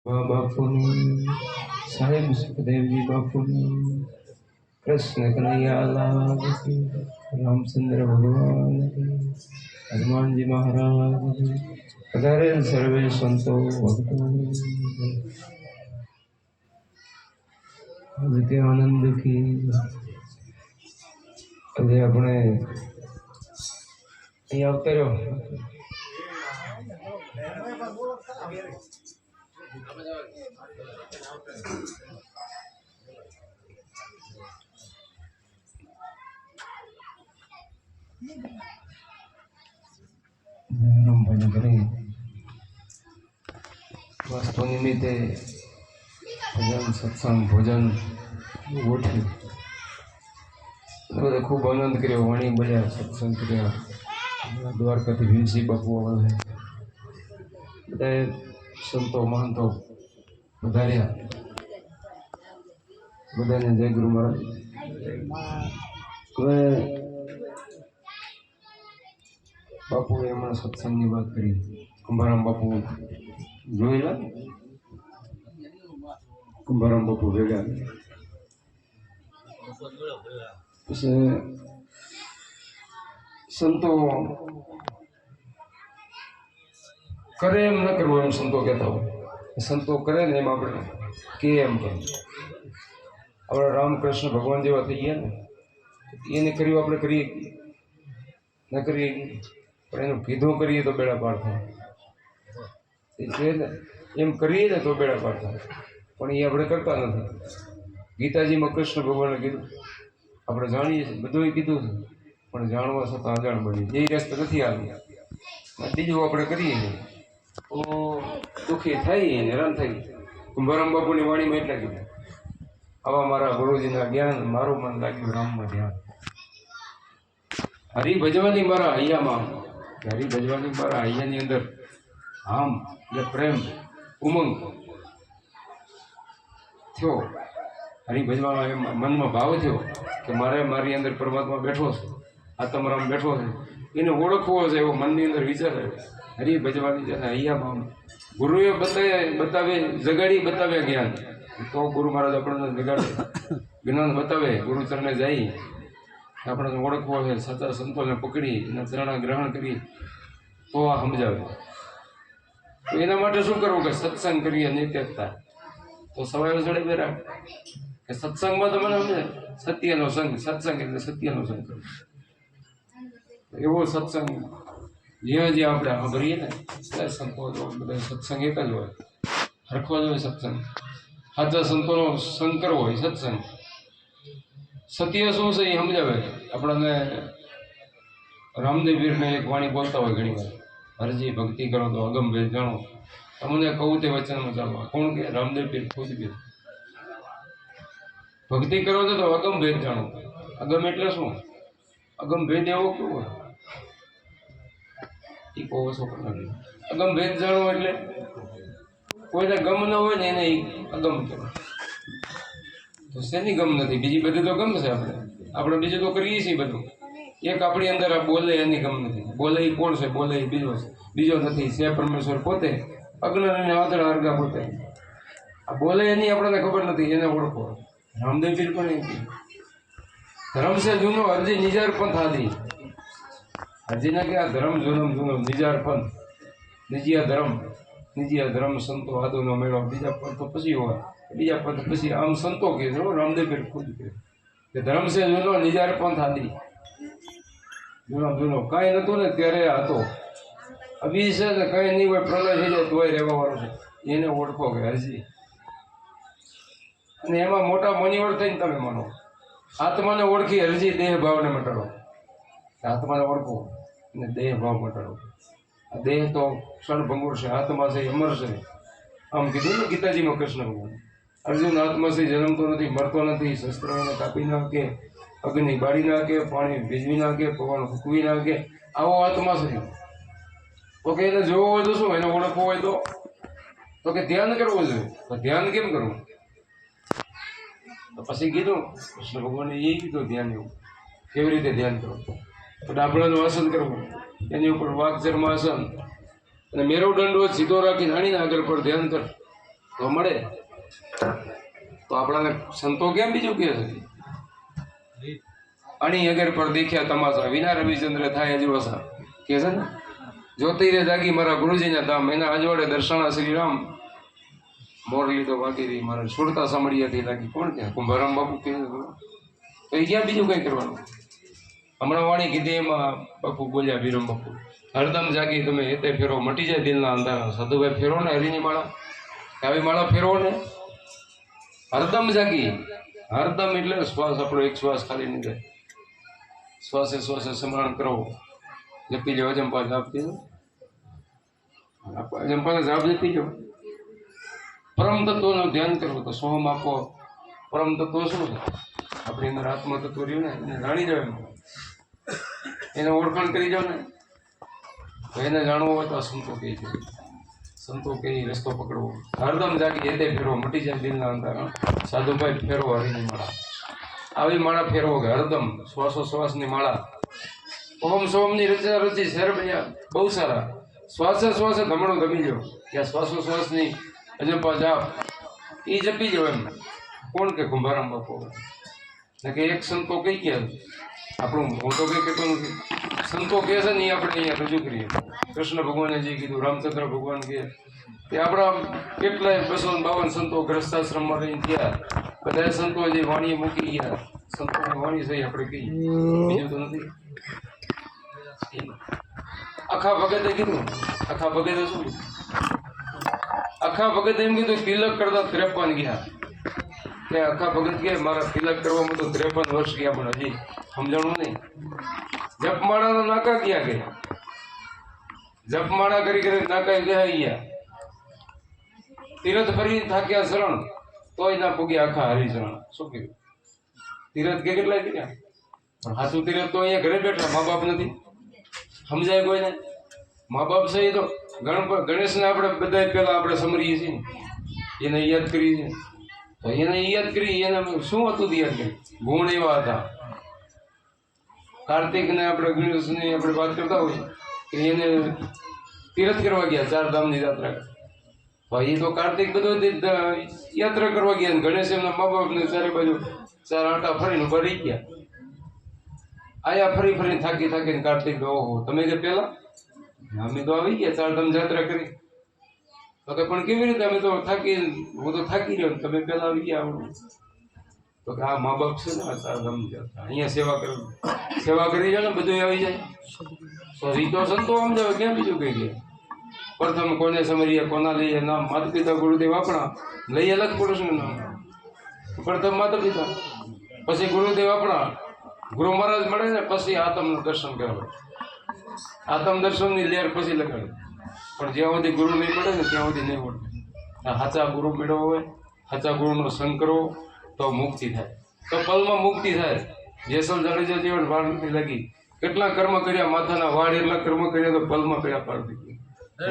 બાપુની સાહેબ સુખદેવજી બાપુની કૃષ્ણ કનૈયા લાલ કી, રામચંદ્ર ભગવાન કી, હનુમાનજી મહારાજ કી, પધારે સર્વે સંતો ભક્તો કે આનંદ કી. આજે આપણે અહીંયા આવતા રહ્યો ભજન કરી વાસ્તુ નિમિત્તે ભજન સત્સંગ ભોજન ગોઠવ્યું. બધા ખૂબ આનંદ કર્યો, વાણી બોલ્યા, સત્સંગ કર્યા. દ્વારકાથી ભીમસિંહ બાપુ આવે, બધાએ સંતો મહંતો વધાર્યા. બધાને જય ગુરુ મહારાજ. હવે બાપુએ હમણાં સત્સંગની વાત કરી. કુંભારામ બાપુ જોયેલા, કુંભારામ બાપુ ભેગા. પછી સંતો કરે એમ ન કરવું, એમ સંતો કહેતા હોય. સંતો કરે ને એમ આપણે કે એમ કરે. આપણે રામકૃષ્ણ ભગવાન જેવા થઈ ગયા ને, એને કર્યું આપણે કરીએ ન કરીએ, પણ એનું કીધું કરીએ તો બેડા પાર થાય. એમ કરીએ ને તો બેડા પાર થાય, પણ એ આપણે કરતા નથી. ગીતાજીમાં કૃષ્ણ ભગવાને કીધું, આપણે જાણીએ છીએ, બધું કીધું છે, પણ જાણવા છતાં અજાણ બની એ રસ્તે નથી આવ્યા. બીજું આપણે કરીએ છીએ તો દુઃખી થાય ને હેરાન થઈ. કુંભારામ બાપુની વાણીમાં એટલા કીધું, આવા મારા ગુરુજીના જ્ઞાન, મારું મન લાગ્યું રામમાં ધ્યાન. હરિ ભજવાની મારા હૈયામાં, હરિ ભજવાની મારા હૈયાની અંદર આમ એટલે પ્રેમ ઉમંગ થયો. હરિ ભજવાનો એમ મનમાં ભાવ થયો કે મારી અંદર પરમાત્મા બેઠો છે, આત્મરામ બેઠો છે, એને ઓળખવો છે એવો મનની અંદર વિચાર આવે. હરિ ભજવાની છે હૈયામાં ગુરુએ બતાવે જગાડી બતાવે જ્ઞાન, તો ગુરુ મહારાજ આપણને જગાડે જ્ઞાન બતાવે. ગુરુચરણે જઈ આપણને ઓળખવો છે, સાચા સંતોને પકડી એના ચરણા ગ્રહણ કરી તો આ સમજાવે. તો એના માટે શું કરવું કે સત્સંગ કરીએ નિત્યતા. તો સવારે ચડે બેરા કે સત્સંગમાં તો મને સમજે સત્યનો સંગ, સત્સંગ એટલે સત્યનો સંગ કરવો. એવો સત્સંગ જ્યાં જ્યાં આપણે સાંભળીએ ને ત્યારે સંતો બધા સત્સંગ એક જ હોય, હરખો જ હોય સત્સંગ. સાચા સંતોનો સંગ કરવો હોય સત્સંગ. સત્ય શું છે એ સમજાવે આપણને. રામદેવ પીરને એક વાણી બોલતા હોય ઘણી વાર, હરજી ભક્તિ કરો તો અગમ ભેદ જાણો, તમને કહું તે વચનમાં ચાલો. કોણ કે? રામદેવ પીર ખુદ કે ભક્તિ કરો છો તો અગમ ભેદ જાણો. અગમ એટલે શું? અગમ ભેદ એવો કેવો હોય એ કહો છો. અગમ ભેદ જાણો એટલે કોઈને ગમ ન હોય ને એને અગમ કહેવાય. તો શેની ગમ નથી? બીજી બધી તો ગમ છે. આપણે બીજું તો કરીએ છીએ બધું. એક આપણી અંદર આ બોલે એની ગમ નથી. બોલે એ કોણ છે? બોલે એ બીજો છે, બીજો નથી. છે પરમેશ્વર પોતે, અગ્ન અને વાદળ હરગા પોતે. આ બોલે એની આપણને ખબર નથી, એને ઓળખો. રામદેવ પીર પણ એ ધર્મ છે જૂનો, અરજી નિજાર પંથ આદિ. અરજીના કે આ ધર્મ જૂનો નિજાર પંથ, નિજીયા ધર્મ સંતો આદુનો મેળો. બીજા પંથ પછી હોય, બીજા પંથ પછી. આમ સંતો કહે છે, રામદેવ પીર ખુદ કહે કે ધર્મ છે જૂનો નિજાર પંથ આદિ. જૂનો કાંઈ નતું ને ત્યારે હતો. અભી છે ને કાંઈ નહીં હોય, પ્રલય થઈ જાય તોય રહેવા વાળું છે, એને ઓળખો કે હજી. અને એમાં મોટા મોનીવર થઈને તમે માનો. આત્માને ઓળખી હરજી દેહ ભાવને મટાડો. આત્માને ઓળખો અને દેહ ભાવ મટાડો. આ દેહ તો ક્ષણભંગુર છે, આત્મા છે અમર છે. આમ કીધું ને ગીતાજીમાં કૃષ્ણ ભગવાન. અર્જુન આત્મા છે જન્મતો નથી, મરતો નથી. શસ્ત્રોને કાપી નાખે, અગ્નિ બાળી નાખે, પાણી ભીજવી નાખે, પવન ફૂંકવી નાખે. આવો આત્મા છે. તો કે એને જોવો હોય તો શું? એને ઓળખવો હોય તો કે ધ્યાન કરવું જોઈએ. તો ધ્યાન કેમ કરવું? તો પછી કીધું કૃષ્ણ ભગવાને એ કીધું ધ્યાન એવું કેવી રીતે ધ્યાન કરવું. તો ડાબડાનું આસન કરવું, એની ઉપર વાઘચર્મ આસન, અને મેરુદંડ સીધો રાખીને આણીને આગળ પર ધ્યાન કર. તો મળે. તો આપણાને સંતો કેમ બીજું કહે છે? અણી અગર પર દેખ્યા તમાશા, વિના રવિચંદ્ર થાય અજવાસા કે છે ને. જ્યોતિરે જાગી મારા ગુરુજીના ધામ, એના અજવાડે દર્શાણા શ્રી રામ. મોરલી તો વાગી રહી મારા સુરતા સાંભળીયાથી લાગી. કોણ ક્યાં? કુંભારામ બાપુ કહે છે. તો એ ક્યાં બીજું કંઈ કરવાનું? હમણાં વાણી કીધી એમાં બાપુ બોલ્યા, વિરમ બાપુ, હરદમ જાગી તમે એતે ફેરો, મટી જાય દિલના અંધારા. સાધુભાઈ ફેરો ને હરિની માળા, આવી માળા ફેરવો ને. હરદમ જાગી, હરદમ એટલે શ્વાસ, આપણો એક શ્વાસ ખાલી નહીં જાય. શ્વાસે શ્વાસે સ્મરણ કરો, જપી જાઓ. અજંપા જાપ પીજો, અજંપાને જાપ જપી જાઓ. પરમ તત્વનું ધ્યાન કરવું. તો સોમ આપો. પરમ તત્વ શું છે? આપણી અંદર આત્મ તત્વ રહ્યું ને, એને જાણી જાવ, એને ઓળખાણ કરી જાવ ને. તો એને જાણવું હોય તો સંતો કહે છે, સંતો કહી રસ્તો પકડવો. હરદમ જાગી એતે ફેરવો, મટી જાય દિલના અંધારા. સાધુભાઈ ફેરવો હરિની માળા, આવી માળા ફેરવો કે હરદમ શ્વાસોશ્વાસની માળા. ઓમ સોમની રચના રચી શેર બન્યા બહુ સારા. શ્વાસે શ્વાસે ધમણો ધમી જાઓ, ત્યાં શ્વાસોશ્વાસની અજંપા જાપ એ જપી જાઓ. એમ કોણ કે? કુંભારામ બાપુ. કે એક સંતો કઈ ગયા, આપણું હું તો કઈ કહેતો નથી, સંતો કહે છે ને એ આપણે અહીંયા રજૂ કરીએ. કૃષ્ણ ભગવાને જે કીધું, રામચંદ્ર ભગવાન કહે કે આપણા કેટલાય 252 સંતો ગ્રસ્તાશ્રમમાં રહીને ગયા. બધા સંતો જે વાણી મૂકી ગયા, સંતોની વાણી છે આપણે કહીએ, બીજું તો નથી. આખા ભગતે કીધું, આખા ભગતે શું? આખા ભગતે એમ કીધું તિલક કરતા 53 ગયા. કે આખા ભગત કે મારા તિલક કરવામાં તો 53 વર્ષ ગયા, પણ હજી સમજાણું નહીં. જપમાળાના નાકા ક્યાં ગયા? જપમાળા કરી કરી નાકા ગયા. તીરથ ફરી થાક્યા શરણ, તોય ના પૂગ્યા આખા હરિશરણ. શું કીધું? તીરથ કે કેટલા ગયા? પણ સાચું તીરથ તો અહીંયા ઘરે બેઠા, મા બાપ નથી. સમજાય કોઈને? મા બાપ છે એ તો ગણેશને આપણે બધા પહેલા આપણે સમરીએ છીએ, એને યાદ કરીએ છીએ. તો એને યાદ કરી, એને શું હતું યાદ કરી? ગુણ એવા હતા. કાર્તિકને આપણે ગણેશની આપણે વાત કરતા હોઈએ કે એને તીરથ કરવા ગયા, 4 ધામની યાત્રા. તો એ તો કાર્તિક બધું યાત્રા કરવા ગયા, ગણેશ એમના મા બાપને ચારે બાજુ 4 આંટા ફરીને ઉભા રહી ગયા. આયા ફરી ફરીને થાકી થાકીને કાર્તિક, ઓહો તમે કે પેલા? અમે તો આવી ગયા, 4 ધામ યાત્રા કરી. તો કે પણ કેવી રીતે? અમે તો થાકી, હું તો થાકી રહ્યો, તમે પેલા આવી ગયા. તો કે આ મા બાપ છે ને, 4 ધામ યાત્રા અહીંયા સેવા કરો, સેવા કરી જાય ને બધું આવી જાય. તો રીતો સંતો સમજાવે, કેમ બીજું કઈ ગયા? પ્રથમ કોને સમરીએ, કોના લઈએ નામ? માતા પિતા ગુરુદેવ આપણા, લઈ અલગ પુરુષનું નામ. પ્રથમ માતા પિતા, પછી ગુરુદેવ આપણા, ગુરુ મહારાજ મળે ને પછી આત્મનું દર્શન કરાવે. આત્મ દર્શનની લહેર પછી લગાડે. પણ જ્યાં સુધી ગુરુ નહીં મળે ને ત્યાં સુધી નહીં મળે. સાચા ગુરુ મેળવો હોય, સાચા ગુરુનો સંગ કરવો તો મુક્તિ થાય. તો પલમાં મુક્તિ થાય. જેસલ જાડેજા જેવા વાર નથી લાગી. કેટલા કર્મ કર્યા, માથાના વાળ એટલા કર્મ કર્યા, તો પલમાં કર્યા પાડી દીધી.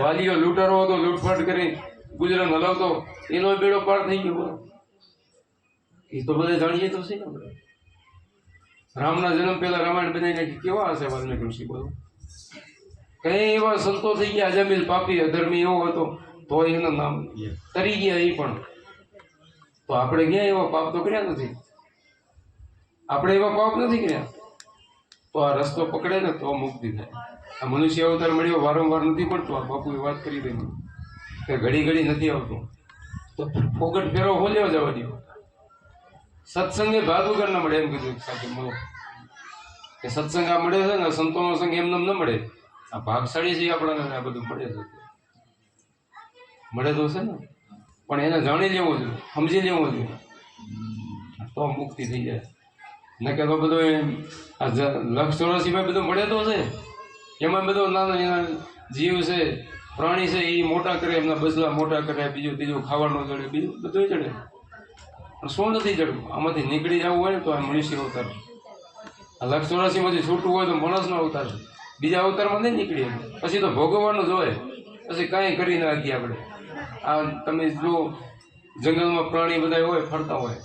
વાલીઓ લૂંટારો હતો, લૂંટફાટ કરી ગુજરાત હલાવતો, એનો બેડો પાર થઈ ગયો. એ તો બધા જાણીએ તો છે ને. આપણે રામના જન્મ પહેલા રામાયણ બનાવી નાખી, કેવા હશે વાલ્મીકી ઋષિ? બોલો. કઈ એવા સંતો થઈ ગયા, અજામિલ પાપી અધર્મી એવો હતો તો એના નામ તરી ગયા. એ પણ તો આપણે ક્યાં એવા પાપ તો કર્યા નથી. આપણે એવા પાપ નથી કર્યા. તો આ રસ્તો પકડે ને તો મુક્તિ થાય. આ મનુષ્ય અવતાર મળ્યો વારંવાર નથી પડતો. આ બાપુએ વાત કરી દઈ કે ઘડી ઘડી નથી આવતો, તો ફોગટ ફેરો હોલ્યો જવા દો. સત્સંગે ભાગ વગર ના મળે, એમ કીધું સાથે મળો કે સત્સંગ આ મળે છે ને, સંતોનો સંગ એમને ન મળે. આ ભાગશાળી છે આપણાને, આ બધું મળે છે. મળે તો છે ને, પણ એને જાણી લેવું જોઈએ, સમજી લેવું જોઈએ, તો મુક્તિ થઈ જાય. ન કે તો બધું આ 184 બધું મળે તો છે, એમાં બધો નાના એના જીવ છે, પ્રાણી છે, એ મોટા કરે, એમના બસલા મોટા કરે, બીજું ત્રીજું ખાવાનું ચડે, બીજું બધું ચડે. પણ શું નથી ચડવું? આમાંથી નીકળી જવું હોય ને તો આ મનુષ્ય અવતાર. આ 184 માંથી છૂટવું હોય તો માણસનો અવતાર છે. બીજા અવતારમાં નહીં નીકળીએ. પછી તો ભોગવવાનું જ હોય, પછી કાંઈ કરી નાખીએ આપણે. આ તમે જો જંગલમાં પ્રાણી બધા હોય, ફરતા હોય,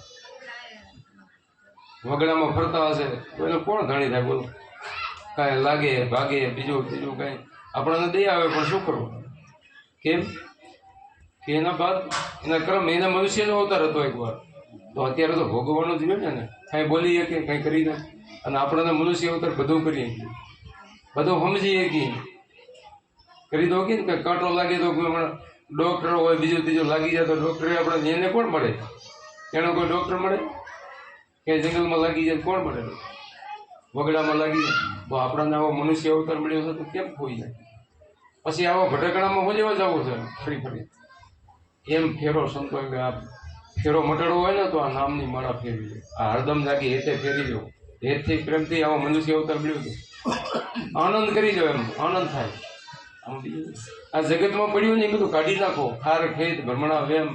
વગડામાં ફરતા હશે તો એને કોણ જાણી થાય? બોલો. કાંઈ લાગે, ભાગે, બીજું ત્રીજું કાંઈ આપણને દઈ આવે, પણ શું કરવું? કેમ કે એના બાદ એના ક્રમ એના મનુષ્યનો અવતાર હતો એકવાર, તો અત્યારે તો ભોગવવાનું જ રહ્યું ને, કાંઈ બોલી શકીએ કાંઈ કરી દે, અને આપણને મનુષ્ય અવતાર બધું કરીએ, બધું સમજીએ કે કરી દો કે કાંટો લાગે તો હમણાં ડૉક્ટર હોય બીજું ત્રીજું લાગી જાય તો ડૉક્ટરે આપણે એને કોણ મળે? એનો કોઈ ડૉક્ટર મળે? કે જંગલમાં લાગી જાય કોણ મળે? વગડામાં લાગી જાય તો આપણને આવો મનુષ્ય અવતાર મળ્યો છે તો કેમ ખોઈ જાય? પછી આવા ભટકણામાં હું લેવા જવું છે ફરી ફરી? એમ ફેરો સંતો કે આ ફેરો મટાડવો હોય ને તો આ નામની માળા ફેરવી લે, આ હરદમ જાગી હેતે ફેરી લો, હેતથી પ્રેમથી આવો મનુષ્ય અવતાર મળ્યો છે, આનંદ કરી દો, એમ આનંદ થાય. આ જગતમાં પડ્યું ને એ બધું કાઢી નાખો. ખાર ખેત ભ્રમણા વેમ,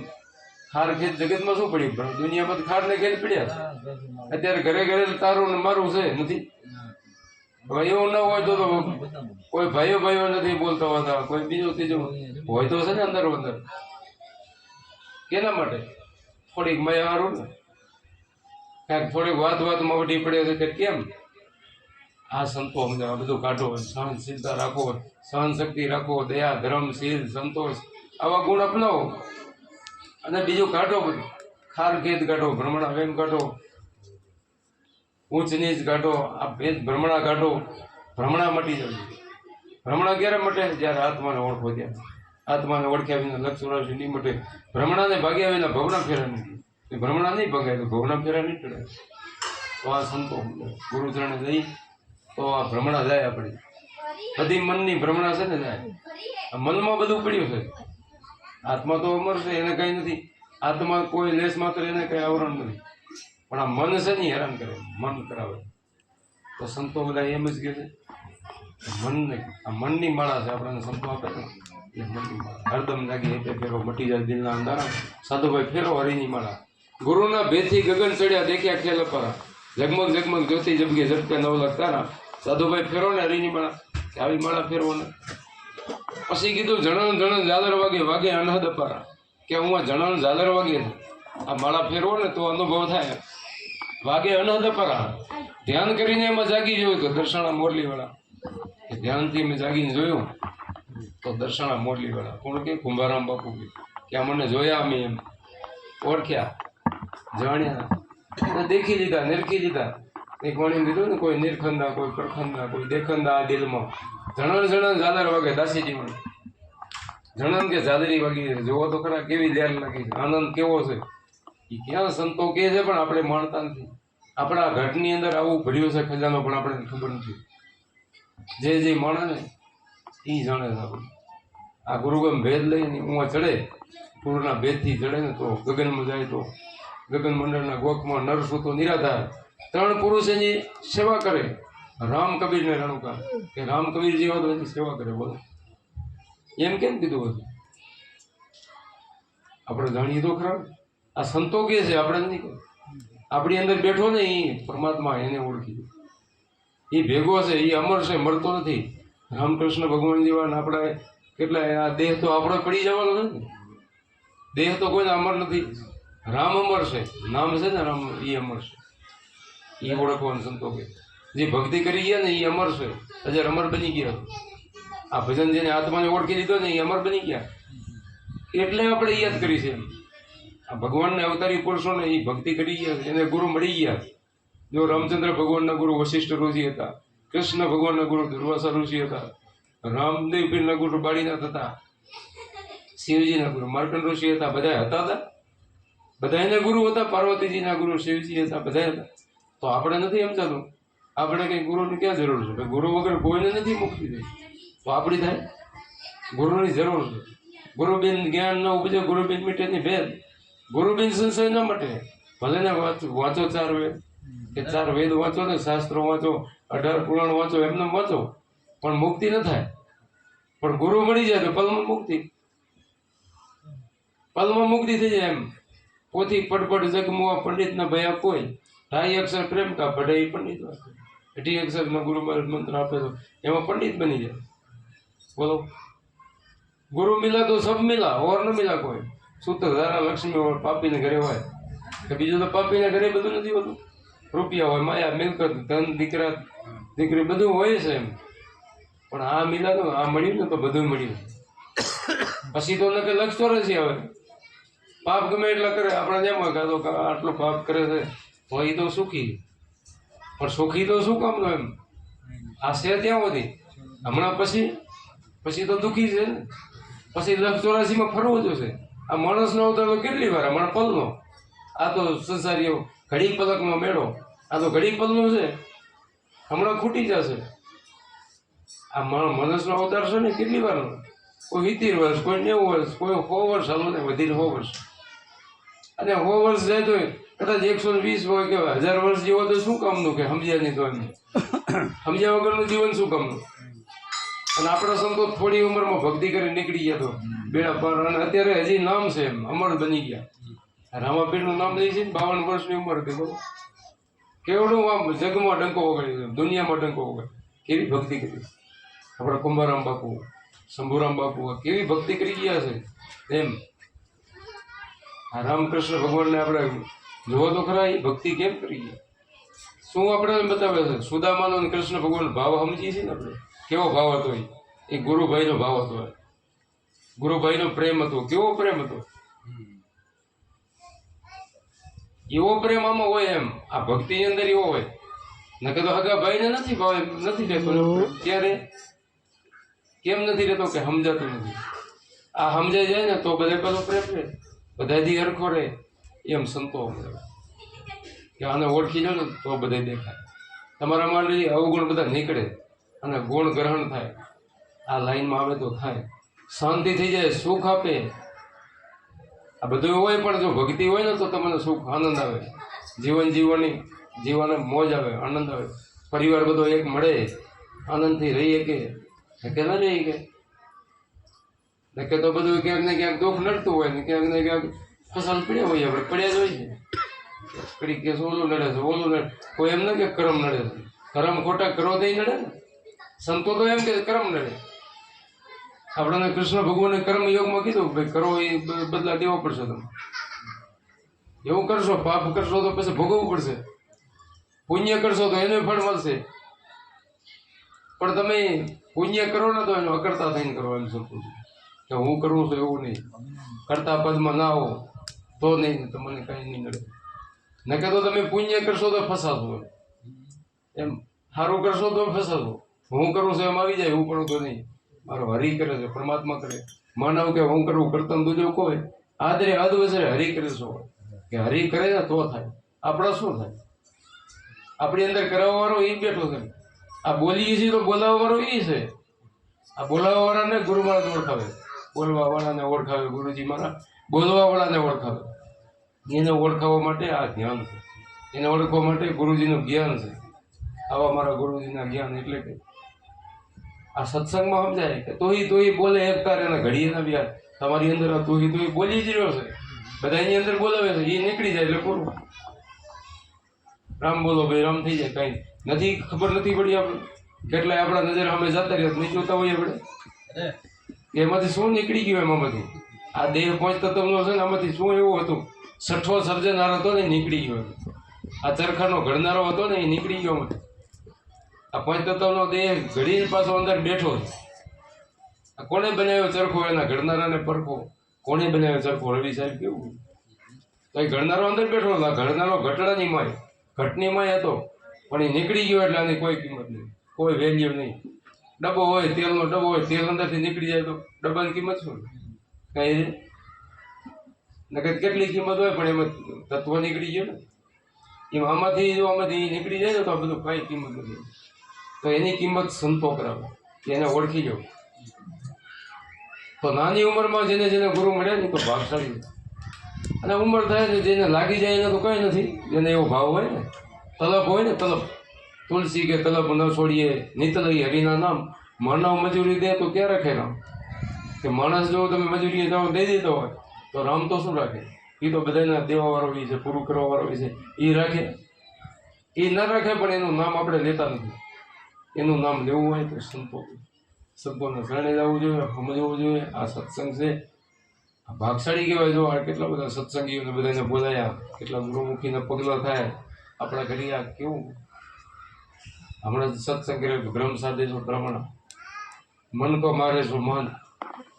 ખાર ખેત જગતમાં શું પડ્યું? દુનિયામાં તો ખાર ને ખેત પડ્યા. અત્યારે ઘરે ઘરે તારું ને મારું છે નથી. હવે એવું ન હોય તો કોઈ ભાઈઓ ભાઈઓ નથી બોલતા હોતા, કોઈ બીજું ત્રીજું હોય તો છે ને અંદર અંદર. કેના માટે? થોડીક મયા હારું ને, કાંઈક થોડીક વાતમાં વટી પડે છે કે કેમ? આ સંતો સમજાવે, આ બધું કાઢો, સહનશીલતા રાખો, સહન શક્તિ રાખો, દયા ધર્મ શીલ સંતોષ આવા ગુણ અપનાવો અને બીજું કાઢો બધું. ખાર ખેત કાઢો, ભ્રમણા વેમ કાઢો, ઊંચ નીચ કાઢો, આ ભેદ ભ્રમણા કાઢો. ભ્રમણા મટી જવું. ભ્રમણા ક્યારે મટે? જ્યારે આત્માને ઓળખો ત્યારે. આત્માને ઓળખ્યા વિના લક્ષ નહીં મટે. ભ્રમણાને ભાગ્યા વિના ભવના ફેરા નથી. ભ્રમણા નહીં ભગાય તો ભવના ફેરા નહીં ચડે. તો આ સંતો ગુરુચરણે જઈ તો આ ભ્રમણા જાય આપણી બધી મનની ભ્રમણા છે ને જાય. મનમાં બધું પડ્યું છે. આત્મા તો અમર છે, એને કંઈ નથી. આત્મા કોઈ લેશ માત્ર એને કંઈ આવરણ નથી, પણ આ મન છે ને હેરાન કરે, મન કરાવે. તો સંતો બધા એમ જ કહે છે મનને, આ મનની માળા છે આપણને સંતો આપે ને, એ મનની માળા. હરદમ જાગી એટલે ફેરો મટી જાય દિલના અંધારા, સાધુભાઈ ફેરો હરિની માળા. ગુરુના ભેથી ગગન ચડ્યા દેખ્યા ખેલ અપારા, ઝગમગ ઝગમગ જ્યોતિ જબગે ઝટકે 9 લાખ તારા. સાધુભાઈ ફેરો ને હરિની માળા, આવી માળા ફેરવો ને. પછી કીધું જણન જણન ઝાલર વાગે વાગે અનહદ અપારા, કે હું આ જણન ઝાલર વાગે આ માળા ફેરવો ને તો અનુભવ થાય. વાગે અનહદ અપારા, ધ્યાન કરીને એમાં જાગી જોયું તો દર્શણા મોરલીવાળા. ધ્યાનથી મેં જાગીને જોયું તો દર્શણા મોરલીવાળા. કોણ કે? કુંભારામ બાપુ કે આ મને જોયા, અમે એમ ઓળખ્યા, જાણ્યા, દેખી લીધા, નિરખી લીધા. એક વણી લીધું ને, કોઈ નિરખંદા, કોઈ પરખંદા, કોઈ દેખંદા. આ દિલમાં જણન જણન ઝાલર વાગે દાસીજી મને જણન કે ઝાલરી વાગી. જોવો તો ખરા કેવી લેર લાગી છે, આનંદ કેવો છે. એ ક્યાં સંતો કે છે પણ આપણે માણતા નથી. આપણા ઘટની અંદર આવું ભર્યું છે ખજાનો, પણ આપણે ખબર નથી. જે માણે ને એ જાણે છે. આપણે આ ગુરુગમ ભેદ લઈને ઉમાં ચડે, પૂરના ભેદથી ચડે ને તો ગગનમાં જાય તો ગગન મંડળના ગોખમાં નરસુતો નિરાધાર 3 પુરુષ એની સેવા કરે. રામ કબીર ને રણુકા કે રામ કબીર જેવા તો એની સેવા કરે. બોલો એમ કેમ કીધું હતું? આપણે જાણીએ તો ખરા. આ સંતો કે છે, આપણે નથી કહે. આપણી અંદર બેઠો ને એ પરમાત્મા, એને ઓળખી. એ ભેગો છે, એ અમર છે, મળતો નથી. રામકૃષ્ણ ભગવાન જેવા ને આપણે કેટલાય. આ દેહ તો આપણે પડી જવાનો છે ને, દેહ તો કોઈને અમર નથી. રામ અમર છે, નામ છે ને રામ, એ અમર છે. એ ઓળખવાનું સંતો કે જે ભક્તિ કરી ગયા ને એ અમર છે, અજર અમર બની ગયા. આ ભજન જેને આત્માને ઓળખી લીધો ને એ અમર બની ગયા. એટલે આપણે યાદ કરી છે. આ ભગવાનને અવતારી પુરુષોને એ ભક્તિ કરી ગયા, એને ગુરુ મળી ગયા. જો રામચંદ્ર ભગવાનના ગુરુ વશિષ્ઠ ઋષિ હતા, કૃષ્ણ ભગવાનના ગુરુ દુર્વાસા ઋષિ હતા, રામદેવ પીરના ગુરુ બાળીનાથ હતા, શિવજીના ગુરુ માર્કંડ ઋષિ હતા. બધા હતા. બધા એના ગુરુ હતા. પાર્વતીજીના ગુરુ શિવજી હતા, બધા હતા. તો આપણે નથી સમજાતું. આપણે કઈ ગુરુની ક્યાં જરૂર છે? ગુરુ વગર કોઈને નથી મુક્તિ થઈ. તો આપણી થાય. ગુરુની જરૂર છે. ગુરુબિન જ્ઞાન ન ઉપજે, ગુરુબિન મીઠે ની ભેદ. ગુરુબિન સંશય ન મટે. ભલે ને વાંચો 4 વેદ કે 4 વેદ વાંચો ને, શાસ્ત્રો વાંચો, 18 પુરાણ વાંચો, એમને વાંચો, પણ મુક્તિ ન થાય. પણ ગુરુ મળી જાય તો પલમાં મુક્તિ, પલમાં મુક્તિ થઈ જાય. એમ પોથી પડપડ જગમુઆ પંડિત ના ભયા કોઈ, 2.5 અક્ષર પ્રેમ કા પઢે પંડિત. 18 અક્ષર નો ગુરુ મંત્ર આપે તો એમાં પંડિત બની જાય. બોલો, ગુરુ મિલા તો સબ મિલા, ઓર ન મિલા કોઈ. સૂત્રધારા લક્ષ્મી હોય, પાપીને ઘરે હોય. કે બીજું તો પાપીને ઘરે બધું નથી હોતું. રૂપિયા હોય, માયા, મિલકત, ધન, દીકરા દીકરી બધું હોય છે એમ. પણ આ મિલા તો આ મળ્યું ને તો બધું મળ્યું. પછી તો નકે લક્ષ ચોરસી આવે. પાપ ગમે એટલા કરે, આપણે જેમ હોય કાં તો આટલું પાપ કરે છે તો એ તો સુખી, પણ સુખી તો શું કામનો એમ? આ છે ત્યાં સુધી, હમણાં પછી તો દુઃખી છે ને. પછી 184 ફરવું જોશે. આ માણસનો અવતાર તો કેટલી વાર, હમણાં પલનો. આ તો સંસારીઓ ઘડી પલકમાં મેળો, આ તો ઘડી પલનું છે, હમણાં ખૂટી જશે. આ મનુષ્યનો અવતાર છે ને કેટલી વાર, કોઈ 70 વર્ષ, કોઈ 90 વર્ષ, કોઈ 100 વર્ષ, હાલો ને વધીને 100 વર્ષ. અને 100 વર્ષ જાય તો કદાચ 120 હોય કે 1000 વર્ષ જેવો તો શું કામનું કે સમજ્યા નહીં તો એમ સમજ્યા વગરનું જીવન શું કામનું? અને આપણા સંતો થોડી ઉંમરમાં ભક્તિ કરી નીકળી ગયા તો બેડા પાર, અને અત્યારે હજી નામ છે એમ અમર બની ગયા. રામાપીરનું નામ લઈ છે ને 52 વર્ષની ઉંમર હતી, બોલો કેવડું આમ જગમાં ડંકો વગાડી, દુનિયામાં ડંકો વગાડી. કેવી ભક્તિ કરી આપણા કુંભારામ બાપુ, શંભુરામ બાપુ, કેવી ભક્તિ કરી ગયા છે એમ. આ રામકૃષ્ણ ભગવાનને આપણે જોવો તો ખરા, એ ભક્તિ કેમ કરી ગયા, શું આપણે બતાવે છે. સુદામાનો અને કૃષ્ણ ભગવાન ભાવ સમજીએ છીએ ને આપણે, કેવો ભાવ હતો એ ગુરુભાઈનો ભાવ હતો, ગુરુભાઈનો પ્રેમ હતો. કેવો પ્રેમ હતો, એવો પ્રેમ આમાં હોય એમ. આ ભક્તિની અંદર એવો હોય. નકે તો હગા ભાઈને નથી ભાવ, નથી રહેતો. ત્યારે કેમ નથી રહેતો કે સમજાતું નથી. આ સમજાઈ જાય ને તો બધે પેલો પ્રેમ રહે, બધાથી હરખો રહે. એમ સંતો કે આને ઓળખી જાવ ને તો બધે દેખાય. તમારા માટે અવગુણ બધા નીકળે અને ગુણ ગ્રહણ થાય. આ લાઈનમાં આવે તો થાય, શાંતિ થઈ જાય, સુખ આપે. આ બધું હોય, પણ જો ભક્તિ હોય ને તો તમને સુખ, આનંદ આવે, જીવન જીવવાની જીવવાને મોજ આવે, આનંદ આવે. પરિવાર બધો એક મળે, આનંદથી રહીએ કે ના રહીએ કે તો બધું ક્યાંક ને ક્યાંક દુઃખ નડતું હોય ને ક્યાંક ને ક્યાંક ફસલ પડ્યા હોય, આપણે પડ્યા જ હોય છે. કડી કે ઓલું નડે છે, ઓલું નડે. કોઈ એમ ના કે કરમ નડે છે, કરમ ખોટા કરો તો નડે ને. સંતો તો એમ કે કરમ નડે. આપણને કૃષ્ણ ભગવાને કર્મ યોગમાં કીધું ભાઈ કરો એ બદલા દેવો પડશે. તમે એવું કરશો, પાપ કરશો તો પછી ભોગવવું પડશે, પુણ્ય કરશો તો એનું ફળ મળશે. પણ તમે પુણ્ય કરો ને તો એનો અકર્તા થઈને કરો. એમ સંતો કે હું કરું છું એવું નહીં, કરતા પદમાં ના આવો તો નહીં, તમને કઈ નહીં નડે. નકે તો તમે પુણ્ય કરશો તો ફસાશો, એમ સારું કરશો તો ફસાશો. હું કરું છું એમ આવી જાય, હું કરું તો નહીં. મારો હરિ કરે છે, પરમાત્મા કરે. માનવ કે હું કરું કરતન દુજો કોઈ આદરે અધવસરે હરિ કરે છો કે હરિ કરે ને તો થાય. આપણા શું થાય? આપણી અંદર કરાવવા વાળો એ બેઠો છે. આ બોલીએ છીએ તો બોલાવવા વાળો એ છે. આ બોલાવવા વાળાને ગુરુ મહારાજ ઓળખાવે, બોલવા વાળાને ઓળખાવે ગુરુજી મહારાજ, બોલવા વાળાને ઓળખાવે. એને ઓળખાવવા માટે આ ધ્યાન છે, એને ઓળખવા માટે ગુરુજીનું જ્ઞાન છે. આવા મારા ગુરુજીના જ્ઞાન એટલે કે આ સત્સંગમાં સમજાય કે તોય બોલે એક તાર એના ઘડીએ ના વ્યાજ. તમારી અંદર તોય બોલી જ રહ્યો છે, બધા એની અંદર બોલાવે છે, એ નીકળી જાય એટલે પૂરું. રામ બોલો ભાઈ, રામ થઈ જાય. કઈ નથી ખબર નથી પડી. આપણે કેટલાય આપણા નજર અમે જતા રહ્યા નહીં જોતા હોઈએ આપણે, એમાંથી શું નીકળી ગયું એમાંથી. આ દેહ 5 તત્વનો છે ને, આમાંથી શું એવું હતું? છઠ્ઠો સર્જનાર હતો ને નીકળી ગયો. આ ચરખાનો ઘડનારો હતો ને એ નીકળી ગયો. આ 5 તત્વનો દેહ ઘડીને પાછો અંદર બેઠો છે. આ કોને બનાવ્યો ચરખો? એના ઘડનારાને પરખો. કોને બનાવ્યો ચરખો? રવિ સાહેબ કેવું તો એ ઘડનારો અંદર બેઠો હતો. ઘડનારો ઘટડાની માય, ઘટની માય હતો, પણ એ નીકળી ગયો એટલે આની કોઈ કિંમત નહીં, કોઈ વેલ્યુ નહીં. ડબ્બો હોય, તેલનો ડબ્બો હોય, તેલ અંદરથી નીકળી જાય તો ડબ્બાની કિંમત શું? કઈ નકર કેટલી કિંમત હોય, પણ એમાં તત્વ નીકળી ગયો ને. એમ આમાંથી નીકળી જાય ને તો આ બધું કઈ કિંમત નથી. તો એની કિંમત સંતો કરાવે, એને ઓળખી જાવ. તો નાની ઉંમરમાં જેને ગુરુ મળ્યા ને તો ભાગશાળી. અને ઉંમર થાય ને જેને લાગી જાય એને તો કંઈ નથી. જેને એવો ભાવ હોય ને, તલબ હોય ને, તલબ તુલસી કે તલબ ન છોડીએ, નિત લઈ હરિના નામ. માનવ મજૂરી દે તો ક્યાં રાખે રામ? કે માણસ જો તમે મજૂરી દઈ દેતો હોય તો રામ તો શું રાખે? એ તો બધાના દેવાવાળો હોય છે, પૂરું કરવાવાળો હોય છે, એ રાખે. એ ન રાખે, પણ એનું નામ આપણે લેતા નથી. એનું નામ લેવું હોય તો સંતોને શરણે જવું જોઈએ, સમજવું જોઈએ. આ સત્સંગ છે, આ ભાગશાળી કહેવાય. જો આ કેટલા બધા સત્સંગીઓને બધાને બોલાયા, કેટલા ગુરુમુખીના પગલાં થાય આપણા ઘરે. આ કેવું હમણાં સત્સંગ કર્યો, બ્રહ્મ સાધે છો પ્રમાણ, મન કો મારે છો મન.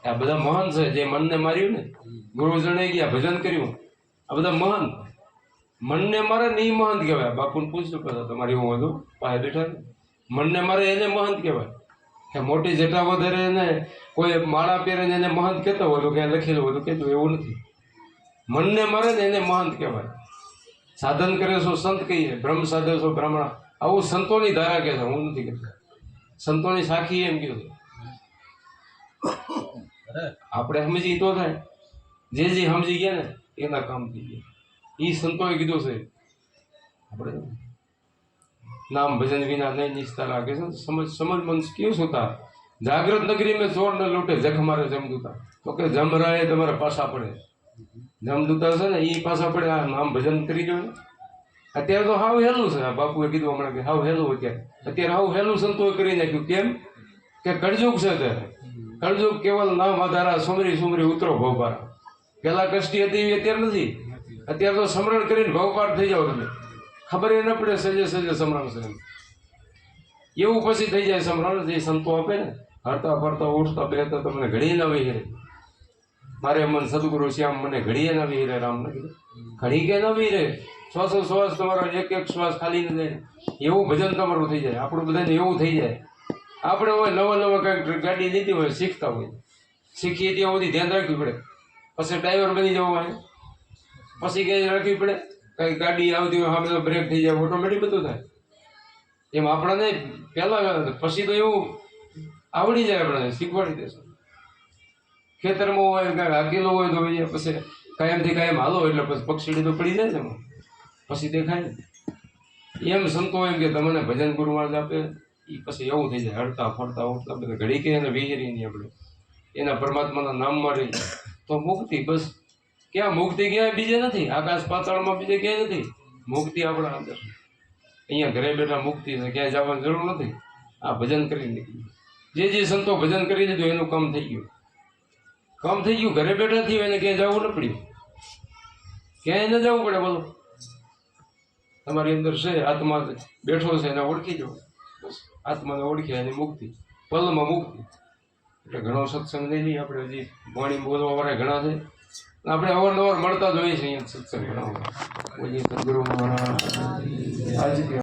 આ બધા મહાન છે જે મનને માર્યું ને, ગુરુજને ગયા ભજન કર્યું, આ બધા મહાન. મનને મારે નહીં મહંત કહેવાય. બાપુને પૂછ્યું બધા તમારે એવું હતું પાસે બેઠા ને, મનને મારે એને મહંત કહેવાય. કે મોટી જટા વધારે એને કોઈ માળા પહેરે એને મહંત કહેતો હોય તો ક્યાં લખેલું હોય તો કહેતું, એવું નથી. મનને મારે ને એને મહંત કહેવાય. સાધન કરે છો સંત કહીએ, બ્રહ્મ સાધે છો બ્રાહ્મણ, આવું સંતોની ધારા કહે છે, હું નથી કહેતો. સંતોની સાખી એમ કહ્યું. આપણે સમજી તો થાય, જે સમજી ગયા ને એના કામ થઈ ગયા. એ સંતોએ કીધું છે. આપણે નામ ભજન વિના નહીં નિષ્ઠા લાગે છે. સમજ મન કેવું સુતા જાગ્રત નગરી મેં ચોર ન લૂટે જખ મારે જમદૂતા. તો કે જમ રહે તમારે પાછા પડે. જમદૂતા છે ને એ પાછા પડે. આ નામ ભજન કરી દો. અત્યારે તો હાવ હેલું છે. આ બાપુએ કીધું હમણાં કે હાવ હેલું અત્યારે હાવ હેલું સંતોએ કરી નાખ્યું. કેમ કે કળજુગ છે. અત્યારે કળજુગ કેવલ નામ આધારા સુમરી સુમરી ઉતરો ભવપાર. પેલા કષ્ટી હતી એવી અત્યારે નથી. અત્યારે તો સમરણ કરીને ભવપાર થઈ જાવ. તમે ખબર એ ન પડે સજે સજે સમરણ છે એવું પછી થઈ જાય સમરણ. જે સંતો આપે ને હરતા ફરતા ઉઠતા બેહતા તમને ઘડીએ ના વિહરે. મારે મન સદગુરુ શ્યામ મને ઘડીએ ના વિહરે. રામ ને કીધું ઘડી કે ના વિહરે. શ્વાસો શ્વાસ તમારો એક એક શ્વાસ ખાલી ન જાય એવું ભજન તમારું થઈ જાય. આપણું બધાને એવું થઈ જાય. આપણે હોય નવા નવા કંઈક ગાડી લીધી હોય, શીખતા હોય, શીખીએ ત્યાં સુધી ધ્યાન રાખવું પડે. પછી ડ્રાઈવર બની જવું હોય, પછી કંઈ રાખવી પડે. કઈ ગાડી આવતી હોય સામે તો બ્રેક થઈ જાય, ઓટોમેટિક બધું થાય. એમ આપણને પહેલાં પછી તો એવું આવડી જાય. આપણને શીખવાડી દેશે. ખેતરમાં હોય કાંઈક હાકેલો હોય તો પછી કાયમથી કાયમ હાલો એટલે પછી પક્ષીડી તો પડી જાય ને એમાં પછી દેખાય ને. એમ સંતો એમ કે તમને ભજન ગુરુમાં જ આપે એ પછી એવું થઈ જાય. હડતા ફરતા ઉઠતા બધા ઘડી કે એને વિહેરી નહીં. આપણે એના પરમાત્માના નામમાં રહી તો મુક્તિ. બસ ક્યાં મુક્તિ ક્યાંય બીજે નથી. આકાશ પાતાળમાં બીજે ક્યાંય નથી મુક્તિ. આપણા અંદર અહીંયા ઘરે બેઠા મુક્તિ છે. ક્યાંય જવાની જરૂર નથી. આ ભજન કરી નીકળ્યું. જે સંતો ભજન કરી દીધું એનું કામ થઈ ગયું. કામ થઈ ગયું. ઘરે બેઠા થયું એને ક્યાંય જવું ન પડ્યું. ક્યાંય ન જવું પડે. બોલો તમારી અંદર છે આત્મા બેઠો છે એને ઓળખી જાઓ. બસ આત્માને ઓળખ્યા એની મુક્તિ, પલમાં મુક્તિ. એટલે ઘણો સત્સંગ લઈ લઈએ આપણે. હજી વાણી બોલવા વાળા ઘણા છે. આપણે અવારનવાર મળતા જ હોઈએ છીએ અહીંયા સત્સંગ ઘણા. સદગુરુ મહારાજ આજ